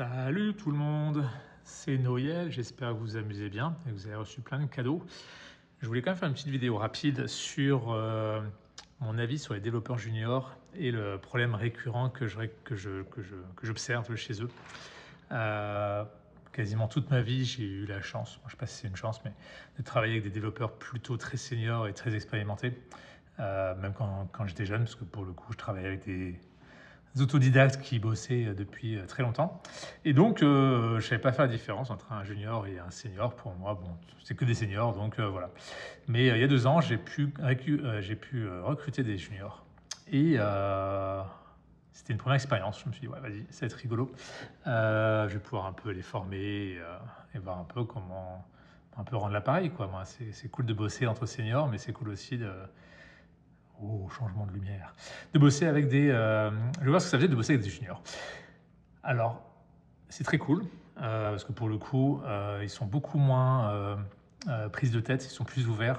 Salut tout le monde, c'est Noël, j'espère que vous vous amusez bien et que vous avez reçu plein de cadeaux. Je voulais quand même faire une petite vidéo rapide sur mon avis sur les développeurs juniors et le problème récurrent que j'observe chez eux. Euh, Quasiment toute ma vie, j'ai eu la chance, moi, je ne sais pas si c'est une chance, mais de travailler avec des développeurs plutôt très seniors et très expérimentés, même quand j'étais jeune, parce que pour le coup, je travaillais avec des autodidactes qui bossaient depuis très longtemps. Et donc, je ne savais pas faire la différence entre un junior et un senior. Pour moi, bon, c'est que des seniors, donc voilà. Mais il y a 2 ans, j'ai pu recruter des juniors. Et c'était une première expérience. Je me suis dit, ouais, vas-y, ça va être rigolo. Je vais pouvoir un peu les former et voir un peu comment un peu rendre l'appareil, quoi. Moi, c'est cool de bosser entre seniors, mais c'est cool aussi de changement de lumière. De bosser avec des. Je vais voir ce que ça faisait de bosser avec des juniors. Alors, c'est très cool, parce que pour le coup, ils sont beaucoup moins prises de tête, ils sont plus ouverts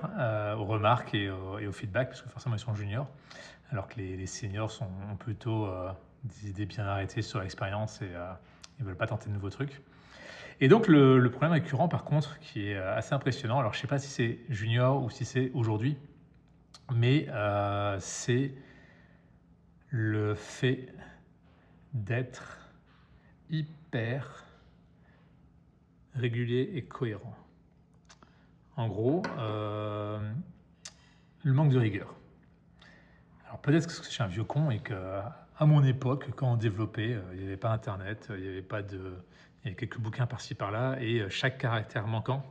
aux remarques et au feedback, parce que forcément, ils sont juniors, alors que les seniors ont plutôt des idées bien arrêtées sur l'expérience et ils ne veulent pas tenter de nouveaux trucs. Et donc, le problème récurrent, par contre, qui est assez impressionnant, alors je ne sais pas si c'est junior ou si c'est aujourd'hui, mais c'est le fait d'être hyper régulier et cohérent. En gros, le manque de rigueur. Alors peut-être que je suis un vieux con et qu'à mon époque, quand on développait, il n'y avait pas Internet, il y avait quelques bouquins par-ci par-là, et chaque caractère manquant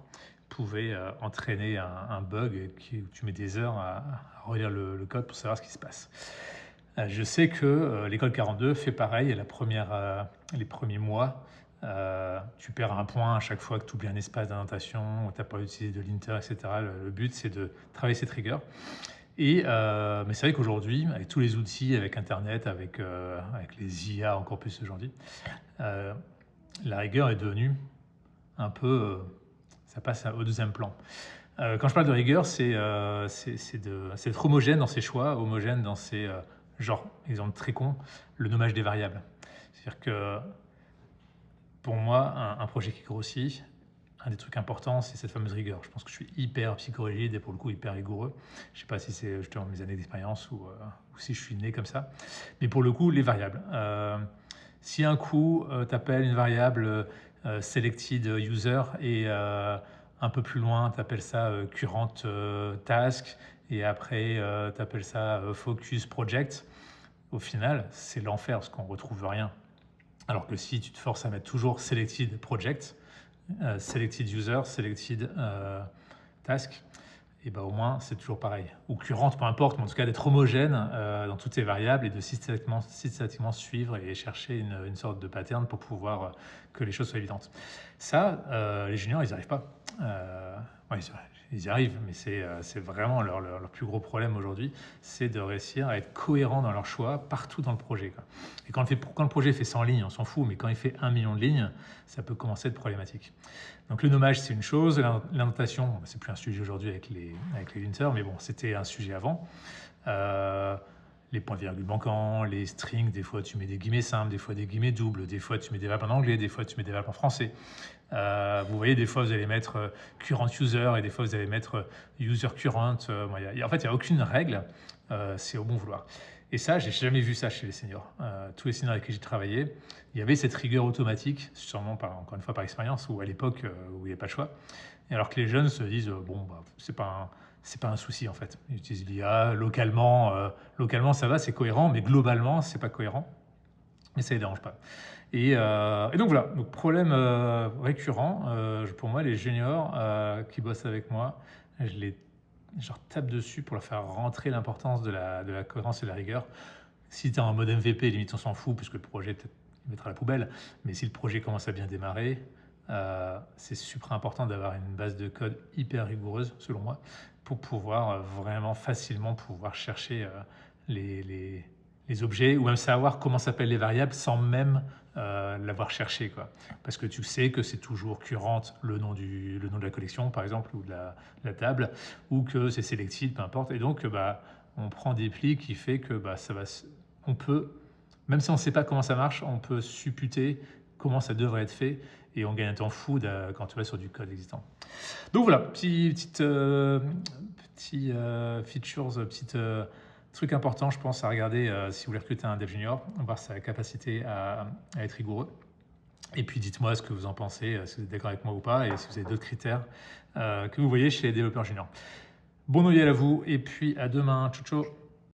pouvait entraîner un bug où tu mets des heures à relire le code pour savoir ce qui se passe. Je sais que l'école 42 fait pareil, et les premiers mois, tu perds un point à chaque fois que tu oublies un espace d'indentation, ou tu n'as pas utilisé de linter, etc. Le but, c'est de travailler cette rigueur. Mais c'est vrai qu'aujourd'hui, avec tous les outils, avec Internet, avec les IA encore plus aujourd'hui, la rigueur est devenue un peu... ça passe au deuxième plan. Quand je parle de rigueur, c'est d'être homogène dans ses choix, homogène dans ses... genre, exemple très con, le nommage des variables. C'est-à-dire que pour moi, un projet qui grossit, un des trucs importants, c'est cette fameuse rigueur. Je pense que je suis hyper psychorigide et pour le coup hyper rigoureux. Je ne sais pas si c'est justement mes années d'expérience ou si je suis né comme ça. Mais pour le coup, les variables. Si un coup, tu appelles une variable selected user et un peu plus loin, tu appelles ça current task et après, tu appelles ça focus project, au final, c'est l'enfer parce qu'on ne retrouve rien. Alors que si tu te forces à mettre toujours selected project, selected user, selected task, et ben au moins c'est toujours pareil. Ou current, peu importe, mais en tout cas d'être homogène dans toutes ces variables et de systématiquement suivre et chercher une sorte de pattern pour pouvoir que les choses soient évidentes. Ça, les juniors, ils n'y arrivent pas. Ouais, ils y arrivent, mais c'est vraiment leur plus gros problème aujourd'hui, c'est de réussir à être cohérent dans leur choix partout dans le projet, quoi. Et quand le projet fait 100 lignes, on s'en fout, mais quand il fait 1 million de lignes, ça peut commencer à être problématique. Donc le nommage, c'est une chose, l'indentation, c'est plus un sujet aujourd'hui avec les linters, mais bon, c'était un sujet avant. Les points-virgules manquants, les strings, des fois tu mets des guillemets simples, des fois des guillemets doubles, des fois tu mets des verbes en anglais, des fois tu mets des verbes en français. Vous voyez, des fois vous allez mettre current user et des fois vous allez mettre user current. En fait, il n'y a aucune règle, c'est au bon vouloir. Et ça, j'ai jamais vu ça chez les seniors. Tous les seniors avec qui j'ai travaillé, il y avait cette rigueur automatique, sûrement encore une fois par expérience, ou à l'époque où il n'y avait pas le choix. Et alors que les jeunes se disent, bon, bah, c'est pas un souci en fait. Ils utilisent l'IA, localement ça va, c'est cohérent, mais globalement c'est pas cohérent. Mais ça les dérange pas. Et donc voilà, donc problème récurrent, pour moi les juniors qui bossent avec moi, je leur tape dessus pour leur faire rentrer l'importance de la cohérence et de la rigueur. Si tu es en mode MVP, limite on s'en fout, puisque le projet peut-être mettra à la poubelle, mais si le projet commence à bien démarrer, c'est super important d'avoir une base de code hyper rigoureuse, selon moi, pour pouvoir vraiment facilement pouvoir chercher les objets, ou même savoir comment s'appellent les variables sans même l'avoir cherché, quoi. Parce que tu sais que c'est toujours current le nom de la collection, par exemple, ou de la table, ou que c'est selected, peu importe. Et donc, on prend des plis qui fait que on peut, même si on ne sait pas comment ça marche, on peut supputer comment ça devrait être fait, et on gagne un temps fou quand tu vas sur du code existant. Donc voilà, petits features, trucs importants, je pense, à regarder si vous voulez recruter un dev junior, voir sa capacité à être rigoureux. Et puis dites-moi ce que vous en pensez, si vous êtes d'accord avec moi ou pas, et si vous avez d'autres critères que vous voyez chez les développeurs juniors. Bon Noël à vous, et puis à demain. Ciao, ciao.